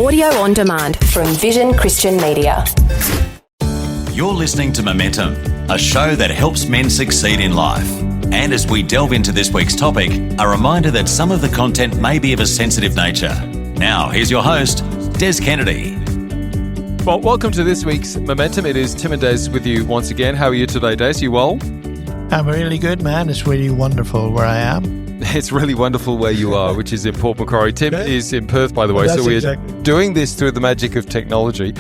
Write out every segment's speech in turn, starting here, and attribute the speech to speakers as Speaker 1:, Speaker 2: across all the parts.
Speaker 1: Audio on demand from Vision Christian Media.
Speaker 2: You're listening to Momentum, a show that helps men succeed in life. And as we delve into this week's topic, a reminder that some of the content may be of a sensitive nature. Now, here's your host, Des Kennedy.
Speaker 3: Well, welcome to this week's Momentum. It is Tim and Des with you once again. How are you today, Des? You well?
Speaker 4: I'm really good, man. It's really wonderful where I am.
Speaker 3: It's really wonderful where you are, which is in Port Macquarie. Tim is in Perth, by the way, so we're doing this through the magic of technology.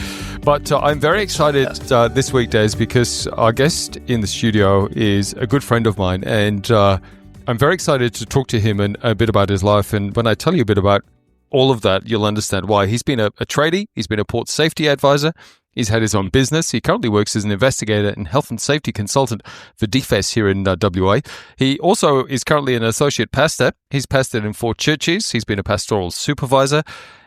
Speaker 3: But I'm very excited this week, Des, because our guest in the studio is a good friend of mine, and I'm very excited to talk to him and a bit about his life. And when I tell you a bit about all of that, you'll understand why. He's been a tradie, he's been a port safety advisor, he's had his own business. He currently works as an investigator and health and safety consultant for DFES here in WA. He also is currently an associate pastor. He's pastored in 4 churches. He's been a pastoral supervisor.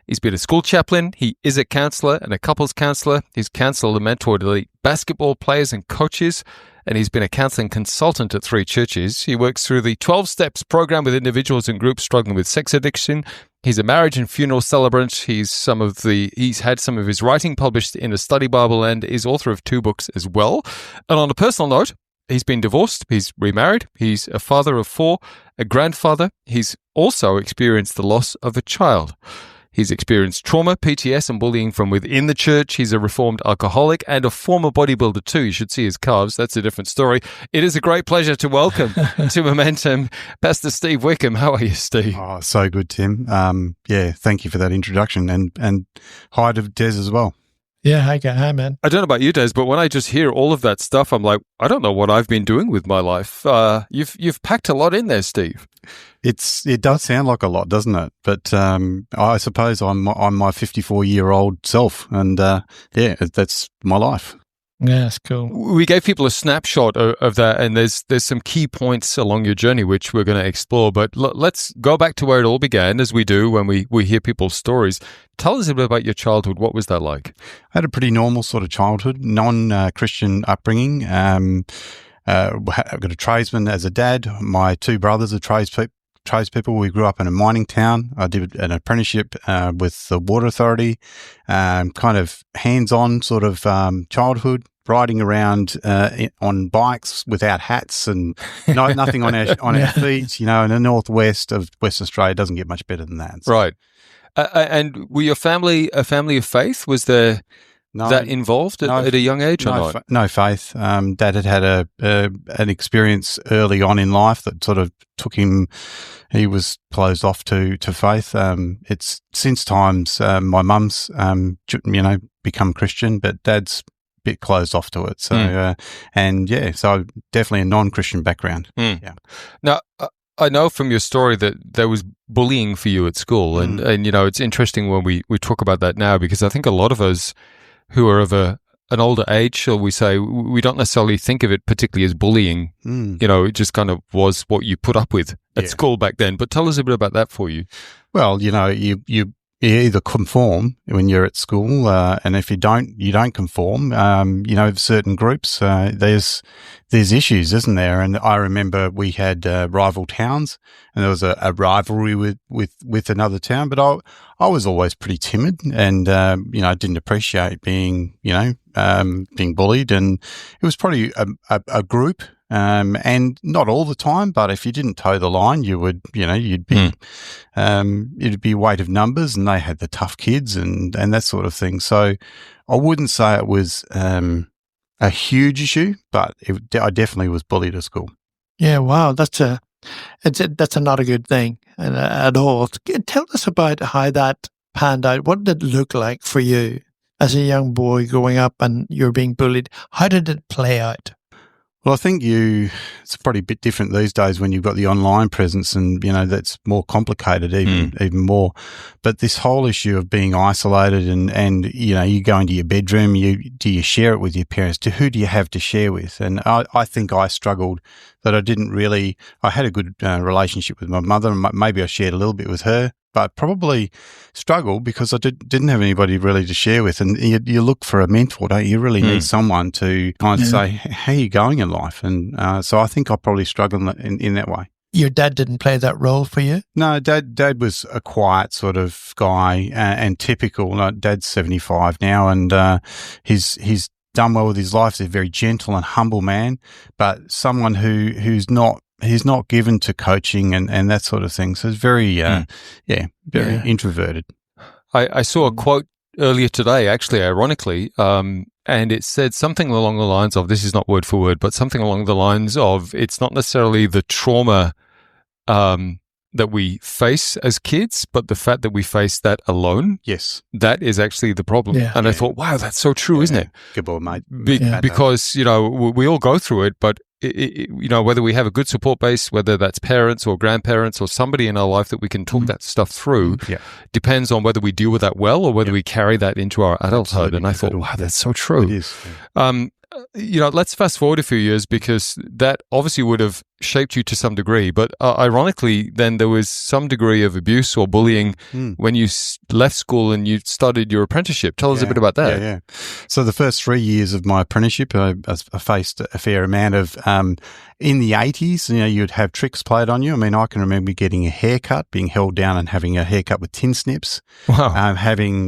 Speaker 3: He's been a school chaplain. He is a counsellor and a couples counsellor. He's counselled and mentored elite basketball players and coaches. And he's been a counselling consultant at 3 churches. He works through the 12 Steps program with individuals and groups struggling with sex addiction. He's a marriage and funeral celebrant. He's had some of his writing published in a study Bible and is author of 2 books as well. And on a personal note, he's been divorced, he's remarried, he's a father of 4, a grandfather. He's also experienced the loss of a child. He's experienced trauma, PTS, and bullying from within the church. He's a reformed alcoholic and a former bodybuilder too. You should see his calves. That's a different story. It is a great pleasure to welcome to Momentum, Pastor Steve Wickham. How are you, Steve?
Speaker 5: Oh, so good, Tim. Thank you for that introduction, and hi to Des as well.
Speaker 4: Yeah, hi, man.
Speaker 3: I don't know about you, Des, but when I just hear all of that stuff, I'm like, I don't know what I've been doing with my life. You've packed a lot in there, Steve.
Speaker 5: It does sound like a lot, doesn't it? But I suppose I'm my 54-year-old self, and that's my life.
Speaker 4: Yeah, that's cool.
Speaker 3: We gave people a snapshot of that, and there's some key points along your journey which we're going to explore. But let's go back to where it all began, as we do when we hear people's stories. Tell us a bit about your childhood. What was that like? I
Speaker 5: had a pretty normal sort of childhood, non-Christian upbringing. I've got a tradesman as a dad. My 2 brothers are tradespeople. We grew up in a mining town. I did an apprenticeship with the Water Authority, kind of hands-on sort of childhood, riding around on bikes without hats and nothing on our feet. You know, in the northwest of Western Australia, it doesn't get much better than that. So.
Speaker 3: Right. And were your family a family of faith? Was there that involved at a young age or not?
Speaker 5: No faith. Dad had an experience early on in life that sort of took him. He was closed off to faith. It's since times my mum's become Christian, but Dad's a bit closed off to it. So so definitely a non-Christian background. Yeah.
Speaker 3: Now, I know from your story that there was bullying for you at school, and it's interesting when we talk about that now, because I think a lot of us who are of an older age, shall we say, we don't necessarily think of it particularly as bullying. It just kind of was what you put up with at school back then. But tell us a bit about that for you.
Speaker 5: Well, you either conform when you're at school, and if you don't conform. Certain groups, there's issues, isn't there? And I remember we had rival towns, and there was a rivalry with another town. But I was always pretty timid, and I didn't appreciate being bullied, and it was probably a group. And not all the time, but if you didn't toe the line, you'd be, it'd be weight of numbers, and they had the tough kids and that sort of thing. So I wouldn't say it was a huge issue, but I definitely was bullied at school.
Speaker 4: Yeah, wow, that's not a good thing at all. Tell us about how that panned out. What did it look like for you as a young boy growing up and you're being bullied? How did it play out?
Speaker 5: Well, I think it's probably a bit different these days when you've got the online presence, and, that's more complicated even more. But this whole issue of being isolated and you go into your bedroom, do you share it with your parents? Who do you have to share with? And I think I struggled that I had a good relationship with my mother, and maybe I shared a little bit with her, but probably struggled because I didn't have anybody really to share with. And you look for a mentor, don't you? You really need someone to kind of say, how are you going in life? And so I think I probably struggled in that way.
Speaker 4: your dad didn't play that role for you?
Speaker 5: No, Dad was a quiet sort of guy and typical. Dad's 75 now, and he's done well with his life. He's a very gentle and humble man, but someone he's not given to coaching and that sort of thing. So it's very introverted.
Speaker 3: I saw a quote earlier today, actually, ironically, and it said something along the lines of, this is not word for word, but something along the lines of, it's not necessarily the trauma that we face as kids, but the fact that we face that alone.
Speaker 5: Yes. That
Speaker 3: is actually the problem. Yeah. And I thought, wow, that's so true, isn't it?
Speaker 5: Good boy, mate.
Speaker 3: Because, we all go through it, but whether we have a good support base, whether that's parents or grandparents or somebody in our life that we can talk that stuff through, depends on whether we deal with that well or whether we carry that into our adulthood. Absolutely. And I thought, wow, that's so true.
Speaker 5: It is.
Speaker 3: Let's fast forward a few years, because that obviously would have shaped you to some degree. But ironically, then there was some degree of abuse or bullying when you left school and you started your apprenticeship. Tell us a bit about that.
Speaker 5: Yeah. So the first 3 years of my apprenticeship, I faced a fair amount of, in the 80s, you'd have tricks played on you. I mean, I can remember getting a haircut, being held down and having a haircut with tin snips.
Speaker 3: Wow.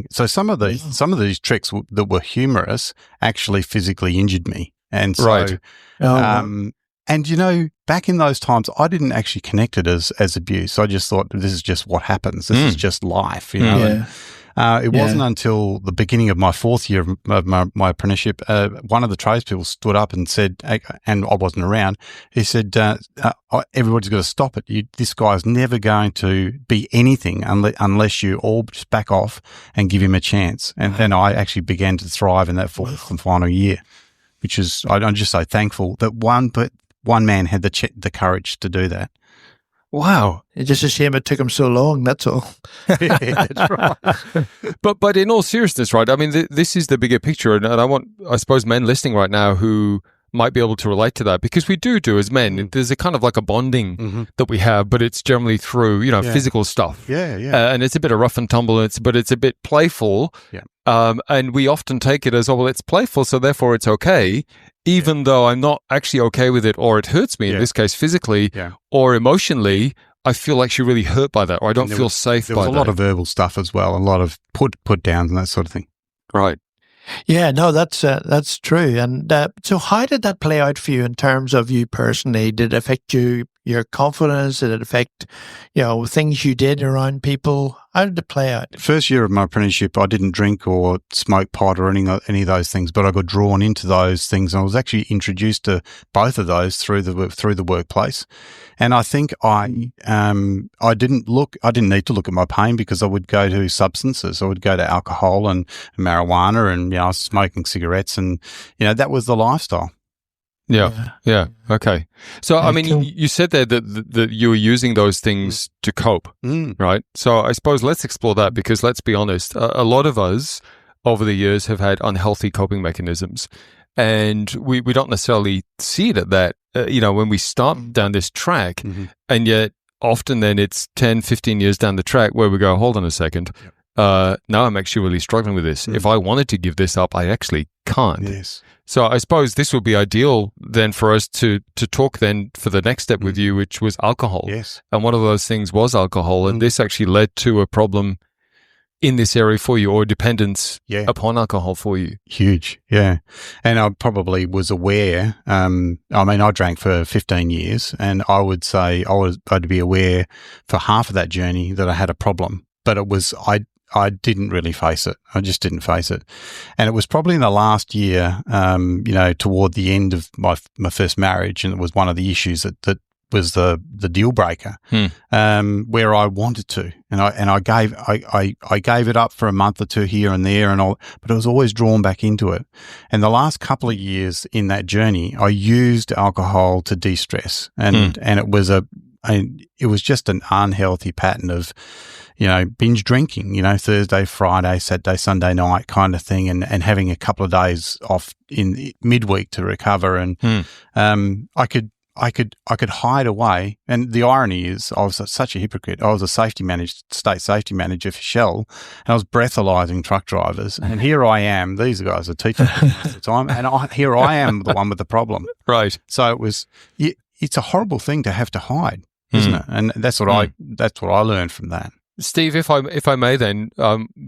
Speaker 5: Some of these tricks that were humorous actually physically injured me. And so,
Speaker 3: right.
Speaker 5: And back in those times, I didn't actually connect it as abuse. I just thought, this is just what happens. This is just life,
Speaker 4: Yeah.
Speaker 5: It wasn't until the beginning of my fourth year of my apprenticeship, one of the tradespeople stood up and said, and I wasn't around, he said, everybody's got to stop it. This guy's never going to be anything unless you all just back off and give him a chance. And then I actually began to thrive in that fourth and final year, which is, I'm just so thankful that one man had the courage to do that.
Speaker 3: Wow.
Speaker 4: It's just a shame it took him so long, that's all.
Speaker 5: That's right.
Speaker 3: But in all seriousness, right, I mean, this is the bigger picture, and I suppose men listening right now who might be able to relate to that, because we do as men, there's a kind of like a bonding that we have, but it's generally through, physical stuff.
Speaker 5: Yeah.
Speaker 3: And it's a bit of rough and tumble, but it's a bit playful.
Speaker 5: Yeah.
Speaker 3: And we often take it as, it's playful, so therefore it's okay, even though I'm not actually okay with it, or it hurts me, in this case physically, or emotionally. I feel like she's really hurt by that, or I don't feel safe by that.
Speaker 5: There was a lot of verbal stuff as well, a lot of put downs and that sort of thing.
Speaker 3: Right.
Speaker 4: Yeah, no, that's true. And so how did that play out for you in terms of you personally? Did it affect your confidence? Did it affect, things you did around people? How did it play out?
Speaker 5: First year of my apprenticeship, I didn't drink or smoke pot or any of those things, but I got drawn into those things. And I was actually introduced to both of those through the workplace. And I think I didn't need to look at my pain, because I would go to substances. I would go to alcohol and marijuana, and I was smoking cigarettes, and that was the lifestyle.
Speaker 3: Yeah. Okay. So, I mean, you said there that you were using those things to cope, right? So I suppose let's explore that, because let's be honest, a lot of us over the years have had unhealthy coping mechanisms, and we don't necessarily see it at that, when we start down this track, and yet often then it's 10, 15 years down the track where we go, hold on a second. Now I'm actually really struggling with this. If I wanted to give this up, I actually can't.
Speaker 5: Yes.
Speaker 3: So I suppose this would be ideal then for us to talk then for the next step with you, which was alcohol.
Speaker 5: Yes.
Speaker 3: And one of those things was alcohol. And this actually led to a problem in this area for you, or dependence upon alcohol for you.
Speaker 5: Huge. Yeah. And I probably was aware. I drank for 15 years, and I would say I'd be aware for half of that journey that I had a problem. But it was, I didn't really face it. I just didn't face it. And it was probably in the last year, toward the end of my first marriage, and it was one of the issues that was the deal breaker, where I wanted to, and I gave it up for a month or two here and there, but I was always drawn back into it. And the last couple of years in that journey, I used alcohol to de-stress, and it was just an unhealthy pattern of, binge drinking, Thursday, Friday, Saturday, Sunday night kind of thing, and having a couple of days off in midweek to recover. And I could hide away. And the irony is, I was such a hypocrite. I was a state safety manager for Shell, and I was breathalyzing truck drivers. And here I am, these guys are teaching me at the time, and here I am, the one with the problem.
Speaker 3: Right.
Speaker 5: So it's a horrible thing to have to hide. isn't it? And that's what I learned from that.
Speaker 3: Steve, if I may then,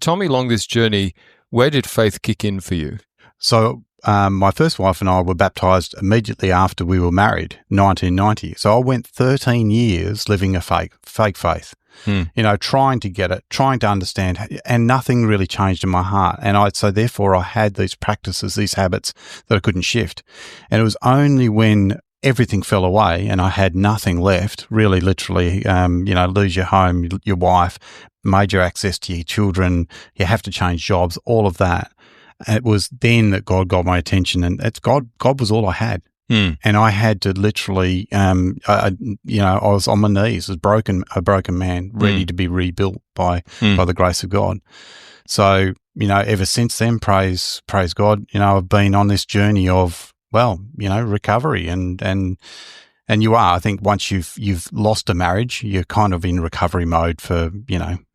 Speaker 3: tell me along this journey, where did faith kick in for you?
Speaker 5: So my first wife and I were baptised immediately after we were married, 1990. So I went 13 years living a fake faith, trying to get it, trying to understand, and nothing really changed in my heart. And so therefore I had these practices, these habits that I couldn't shift. And it was only when everything fell away and I had nothing left, really literally, lose your home, your wife, major access to your children, you have to change jobs, all of that. It was then that God got my attention, and God was all I had. And I had to literally, I was on my knees, a broken man, ready to be rebuilt by the grace of God. So, ever since then, praise God, I've been on this journey of, recovery and you are. I think once you've lost a marriage, you're kind of in recovery mode for,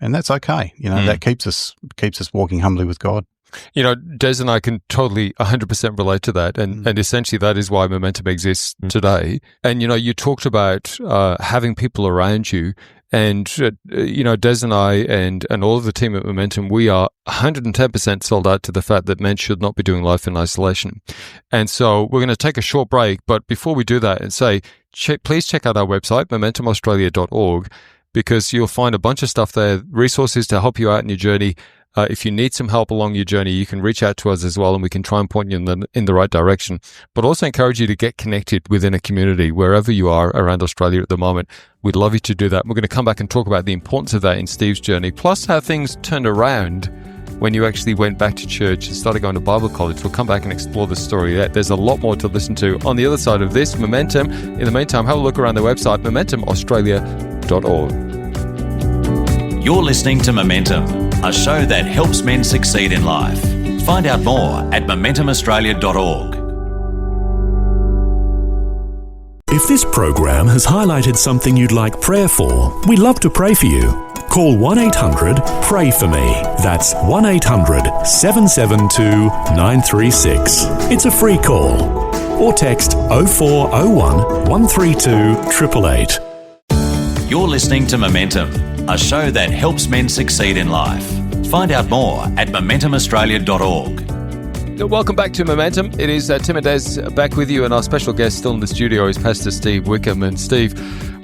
Speaker 5: and that's okay. That keeps us walking humbly with God.
Speaker 3: Des and I can totally 100% relate to that. And essentially that is why Momentum exists today. And, you talked about having people around you. And, Des and I and all of the team at Momentum, we are 110% sold out to the fact that men should not be doing life in isolation. And so we're going to take a short break. But before we do that and say, please check out our website, momentumaustralia.org, because you'll find a bunch of stuff there, resources to help you out in your journey. If you need some help along your journey, you can reach out to us as well, and we can try and point you in the right direction. But also encourage you to get connected within a community wherever you are around Australia at the moment. We'd love you to do that. We're going to come back and talk about the importance of that in Steve's journey, plus how things turned around when you actually went back to church and started going to Bible college. We'll come back and explore the story there. There's a lot more to listen to on the other side of this, Momentum. In the meantime, have a look around the website, momentumaustralia.org.
Speaker 2: You're listening to Momentum, a show that helps men succeed in life. Find out more at momentumaustralia.org.
Speaker 6: If this program has highlighted something you'd like prayer for, we'd love to pray for you. Call 1-800-PRAY-FOR-ME. That's 1-800-772-936. It's a free call. Or text 0401 132 888.
Speaker 2: You're listening to Momentum, a show that helps men succeed in life. Find out more at momentumaustralia.org.
Speaker 3: Welcome back to Momentum. It is Tim and Des back with you, and our special guest still in the studio is Pastor Steve Wickham. And Steve,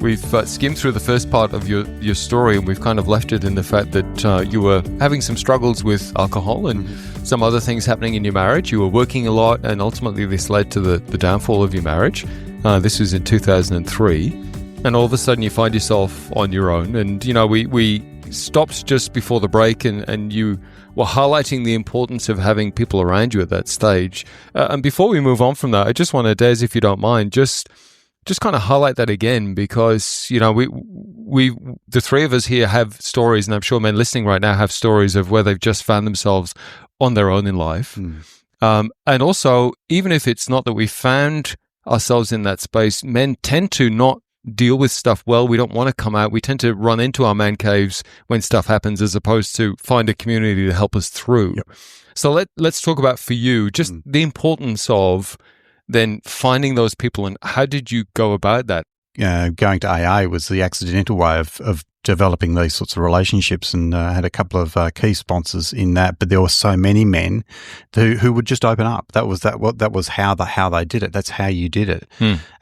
Speaker 3: we've skimmed through the first part of your story, and we've kind of left it in the fact that you were having some struggles with alcohol and some other things happening in your marriage. You were working a lot, and ultimately this led to the downfall of your marriage. This was in 2003. And all of a sudden you find yourself on your own. And, we stopped just before the break and you were highlighting the importance of having people around you at that stage. And before we move on from that, I just want to, Des, if you don't mind, just kind of highlight that again, because, we the three of us here have stories, and I'm sure men listening right now have stories of where they've just found themselves on their own in life. And also, even if it's not that we found ourselves in that space, men tend to not deal with stuff well. We don't want to come out. We tend to run into our man caves when stuff happens, as opposed to find a community to help us through. Yep. So let's talk about, for you, just the importance of then finding those people, and how did you go about that?
Speaker 5: Going to AA was the accidental way of developing these sorts of relationships, and had a couple of key sponsors in that. But there were so many men who would just open up. That was how they did it. That's how you did it.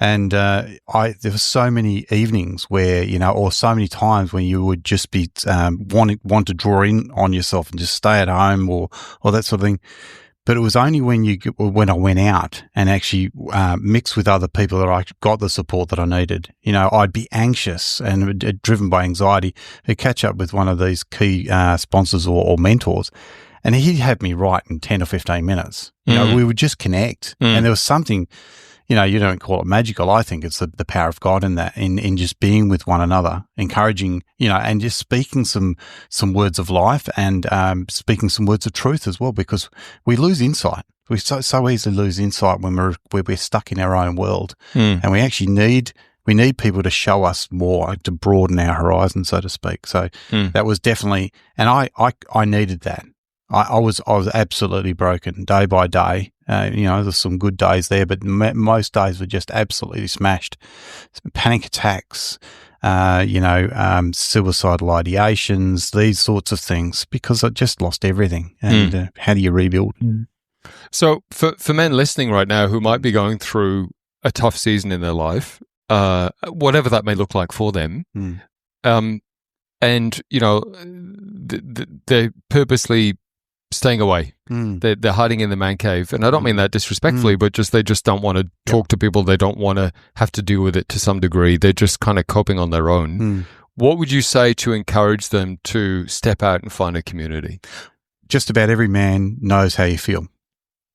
Speaker 5: And there were so many evenings where, or so many times when you would just be want to draw in on yourself and just stay at home or that sort of thing. But it was only when I went out and actually mixed with other people that I got the support that I needed. I'd be anxious and driven by anxiety. I'd catch up with one of these key sponsors or mentors, and he'd have me right in 10 or 15 minutes. We would just connect, and there was something. You don't call it magical. I think it's the power of God in that, in just being with one another, encouraging, and just speaking some words of life, and speaking some words of truth as well, because we lose insight. We so easily lose insight when we're stuck in our own world, and we actually need people to show us more, to broaden our horizon, so to speak. So that was definitely, and I needed that. I was absolutely broken day by day. There's some good days there, but most days were just absolutely smashed. Panic attacks, suicidal ideations, these sorts of things, because I just lost everything. And how do you rebuild?
Speaker 3: So for men listening right now who might be going through a tough season in their life, whatever that may look like for them, and they're purposely staying away. They're hiding in the man cave, and I don't mean that disrespectfully, but they just don't want to talk to people. They don't want to have to deal with it to some degree. They're just kind of coping on their own. What would you say to encourage them to step out and find a community?
Speaker 5: Just about every man knows how you feel.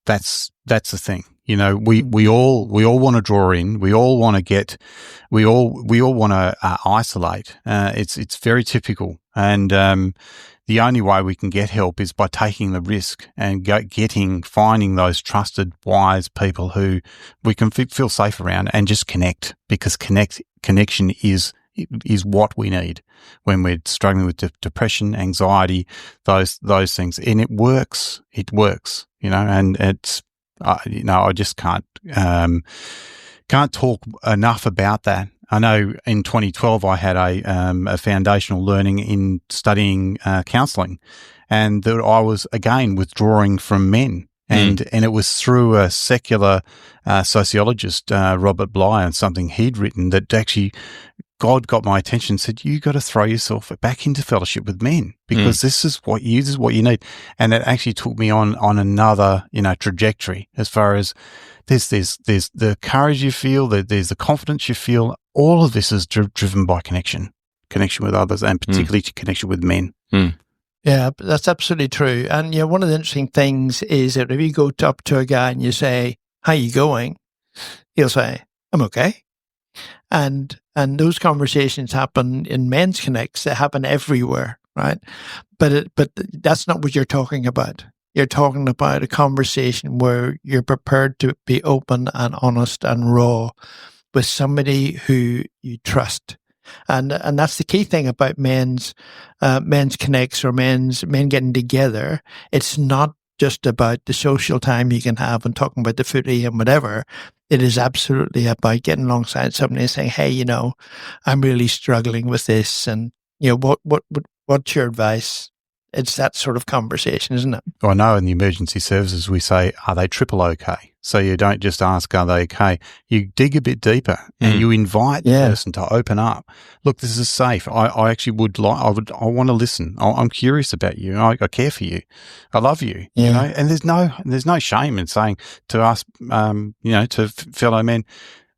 Speaker 5: That's the thing. We all want to draw in. We all want to want to isolate. It's very typical. And the only way we can get help is by taking the risk and finding those trusted, wise people who we can feel safe around and just connect, because connection is what we need when we're struggling with depression, anxiety, those things. And it works, and it's, I just can't talk enough about that. I know in 2012 I had a foundational learning in studying counselling, and that I was again withdrawing from men, and it was through a secular sociologist, Robert Bly, and something he'd written that actually God got my attention and said, you got to throw yourself back into fellowship with men, because this is what you need. And it actually took me on another, trajectory, as far as there's the courage you feel, there's the confidence you feel. All of this is driven by connection with others, and particularly connection with men.
Speaker 4: Yeah, that's absolutely true. And one of the interesting things is that if you go up to a guy and you say, how you going? He'll say, I'm okay. And those conversations happen in men's connects. They happen everywhere, right? But that's not what you're talking about. You're talking about a conversation where you're prepared to be open and honest and raw with somebody who you trust. And that's the key thing about men's connects, or men getting together. It's not just about the social time you can have and talking about the footy and whatever. It is absolutely about getting alongside somebody and saying, hey, I'm really struggling with this, and what's your advice? It's that sort of conversation, isn't it?
Speaker 5: I know in the emergency services we say, are they triple okay? So you don't just ask, are they okay? You dig a bit deeper and you invite the person to open up. Look, this is safe. I actually I want to listen. I'm curious about you. I care for you. I love you. And there's no shame in saying to us, to fellow men,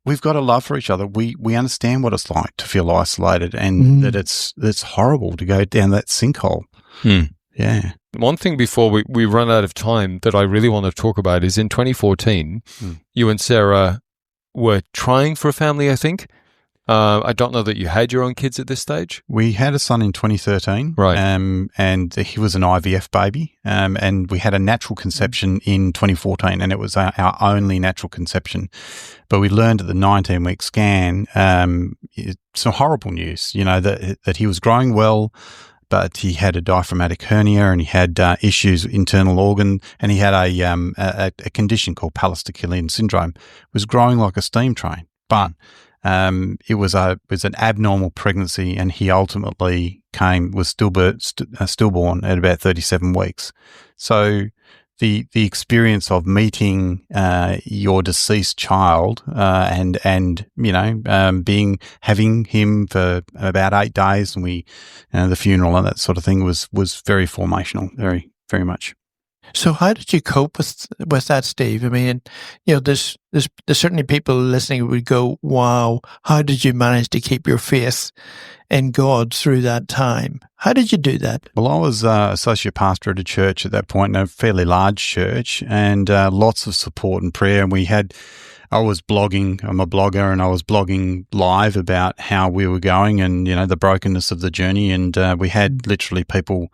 Speaker 5: we've got a love for each other. We understand what it's like to feel isolated, and that it's horrible to go down that sinkhole. Yeah.
Speaker 3: One thing before we run out of time that I really want to talk about is in 2014, you and Sarah were trying for a family, I think. I don't know that you had your own kids at this stage.
Speaker 5: We had a son in 2013,
Speaker 3: right?
Speaker 5: And he was an IVF baby, and we had a natural conception in 2014, and it was our only natural conception. But we learned at the 19-week scan some horrible news. That he was growing well, but he had a diaphragmatic hernia, and he had issues with internal organ, and he had a condition called Pallister-Killian syndrome. It was growing like a steam train, but it was an abnormal pregnancy, and he ultimately was stillborn at about 37 weeks. So the experience of meeting your deceased child and having him for about 8 days, and the funeral and that sort of thing was very formational, very, very much.
Speaker 4: So how did you cope with that, Steve? I mean, there's certainly people listening who would go, wow, how did you manage to keep your faith in God through that time? How did you do that?
Speaker 5: Well, I was associate pastor at a church at that point, in a fairly large church, and lots of support and prayer. And I was blogging, I'm a blogger, and I was blogging live about how we were going and, the brokenness of the journey. And we had literally people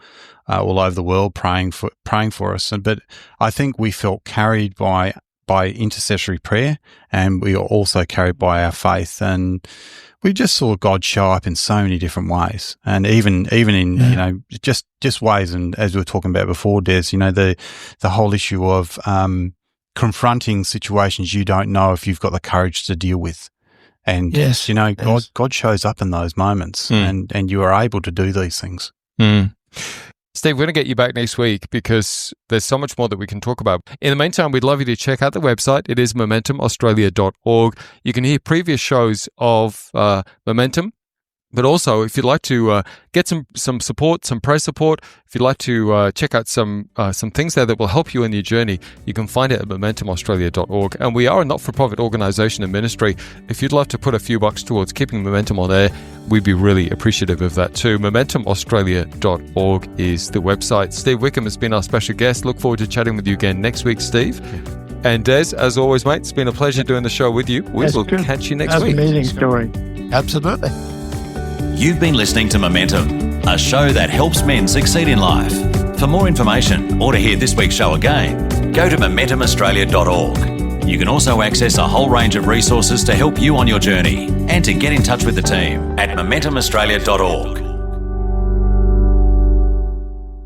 Speaker 5: all over the world praying for us. But I think we felt carried by intercessory prayer, and we were also carried by our faith. And we just saw God show up in so many different ways, and even in just ways. And as we were talking about before, Des, the whole issue of confronting situations you don't know if you've got the courage to deal with. And,
Speaker 4: Yes,
Speaker 5: you know,
Speaker 4: yes.
Speaker 5: God shows up in those moments and you are able to do these things.
Speaker 3: Steve, we're going to get you back next week because there's so much more that we can talk about. In the meantime, we'd love you to check out the website. It is momentumaustralia.org. You can hear previous shows of Momentum. But also, if you'd like to get some support, some prayer support, if you'd like to check out some things there that will help you in your journey, you can find it at momentumaustralia.org. And we are a not-for-profit organisation and ministry. If you'd love to put a few bucks towards keeping Momentum on air, we'd be really appreciative of that too. momentumaustralia.org is the website. Steve Wickham has been our special guest. Look forward to chatting with you again next week, Steve. And Des, as always, mate, it's been a pleasure doing the show with you. We will catch you next week.
Speaker 4: That's an amazing story. Absolutely.
Speaker 2: You've been listening to Momentum, a show that helps men succeed in life. For more information or to hear this week's show again, go to momentumaustralia.org. You can also access a whole range of resources to help you on your journey and to get in touch with the team at momentumaustralia.org.